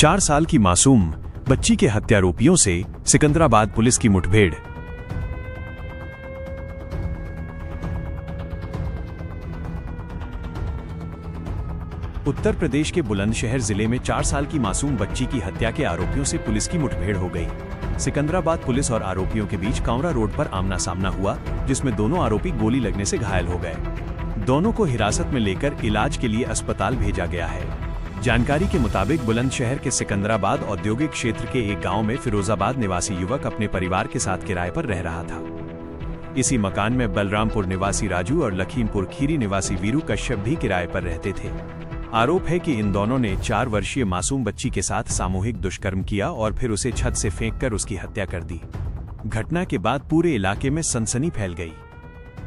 4 साल की मासूम बच्ची के हत्यारोपियों से सिकंदराबाद पुलिस की मुठभेड़। उत्तर प्रदेश के बुलंदशहर जिले में 4 साल की मासूम बच्ची की हत्या के आरोपियों से पुलिस की मुठभेड़ हो गई। सिकंदराबाद पुलिस और आरोपियों के बीच कांवरा रोड पर आमना सामना हुआ, जिसमें दोनों आरोपी गोली लगने से घायल हो गए। दोनों को हिरासत में लेकर इलाज के लिए अस्पताल भेजा गया है। जानकारी के मुताबिक बुलंदशहर के सिकंदराबाद औद्योगिक क्षेत्र के एक गांव में फिरोजाबाद निवासी युवक अपने परिवार के साथ किराए पर रह रहा था। इसी मकान में बलरामपुर निवासी राजू और लखीमपुर खीरी निवासी वीरू कश्यप भी किराए पर रहते थे। आरोप है कि इन दोनों ने 4 वर्षीय मासूम बच्ची के साथ सामूहिक दुष्कर्म किया और फिर उसे छत से फेंककर उसकी हत्या कर दी। घटना के बाद पूरे इलाके में सनसनी फैल गई।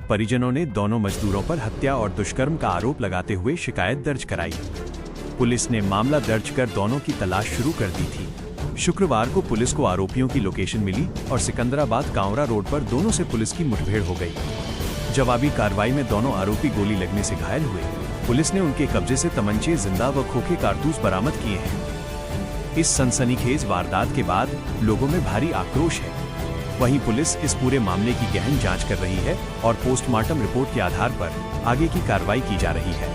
परिजनों ने दोनों मजदूरों पर हत्या और दुष्कर्म का आरोप लगाते हुए शिकायत दर्ज कराई। पुलिस ने मामला दर्ज कर दोनों की तलाश शुरू कर दी थी। शुक्रवार को पुलिस को आरोपियों की लोकेशन मिली और सिकंदराबाद कांवरा रोड पर दोनों से पुलिस की मुठभेड़ हो गई। जवाबी कार्रवाई में दोनों आरोपी गोली लगने से घायल हुए। पुलिस ने उनके कब्जे से तमंचे, जिंदा व खोखे कारतूस बरामद किए हैं। इस सनसनीखेज वारदात के बाद लोगों में भारी आक्रोश है। वहीं पुलिस इस पूरे मामले की गहन जांच कर रही है और पोस्टमार्टम रिपोर्ट के आधार पर आगे की कार्रवाई की जा रही है।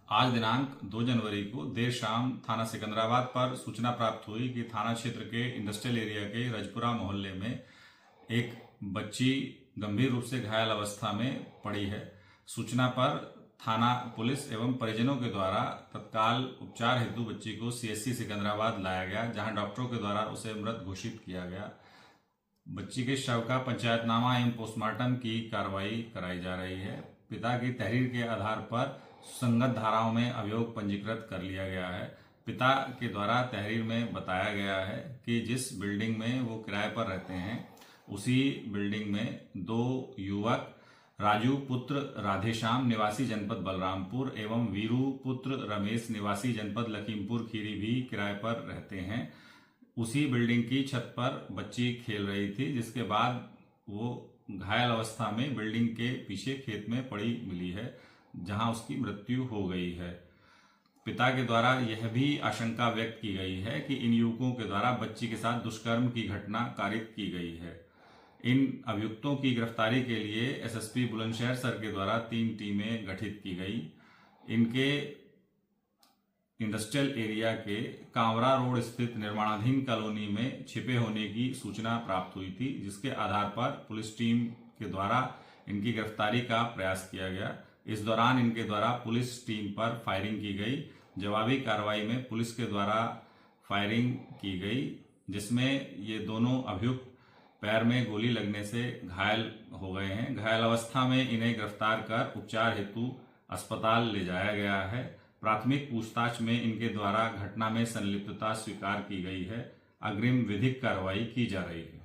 आज दिनांक 2 जनवरी को देर शाम थाना सिकंदराबाद पर सूचना प्राप्त हुई कि थाना क्षेत्र के इंडस्ट्रियल एरिया के रजपुरा मोहल्ले में एक बच्ची गंभीर रूप से घायल अवस्था में पड़ी है। सूचना पर थाना पुलिस एवं परिजनों के द्वारा तत्काल उपचार हेतु बच्ची को सीएससी सिकंदराबाद लाया गया, जहां डॉक्टरों के द्वारा उसे मृत घोषित किया गया। बच्ची के शव का पंचायतनामा एवं पोस्टमार्टम की कार्रवाई कराई जा रही है। पिता की तहरीर के आधार पर संगत धाराओं में अभियोग पंजीकृत कर लिया गया है। पिता के द्वारा तहरीर में बताया गया है कि जिस बिल्डिंग में वो किराए पर रहते हैं उसी बिल्डिंग में 2 युवक राजू पुत्र राधेश्याम निवासी जनपद बलरामपुर एवं वीरू पुत्र रमेश निवासी जनपद लखीमपुर खीरी भी किराए पर रहते हैं। उसी बिल्डिंग की छत पर बच्ची खेल रही थी, जिसके बाद वो घायल अवस्था में बिल्डिंग के पीछे खेत में पड़ी मिली है, जहां उसकी मृत्यु हो गई है। पिता के द्वारा यह भी आशंका व्यक्त की गई है कि इन युवकों के द्वारा बच्ची के साथ दुष्कर्म की घटना कारित की गई है। इन अभियुक्तों की गिरफ्तारी के लिए एसएसपी बुलंदशहर सर के द्वारा 3 टीमें गठित की गई। इनके इंडस्ट्रियल एरिया के कांवरा रोड स्थित निर्माणाधीन कॉलोनी में छिपे होने की सूचना प्राप्त हुई थी, जिसके आधार पर पुलिस टीम के द्वारा इनकी गिरफ्तारी का प्रयास किया गया। इस दौरान इनके द्वारा पुलिस टीम पर फायरिंग की गई। जवाबी कार्रवाई में पुलिस के द्वारा फायरिंग की गई, जिसमें ये दोनों अभियुक्त पैर में गोली लगने से घायल हो गए हैं। घायल अवस्था में इन्हें गिरफ्तार कर उपचार हेतु अस्पताल ले जाया गया है। प्राथमिक पूछताछ में इनके द्वारा घटना में संलिप्तता स्वीकार की गई है। अग्रिम विधिक कार्रवाई की जा रही है।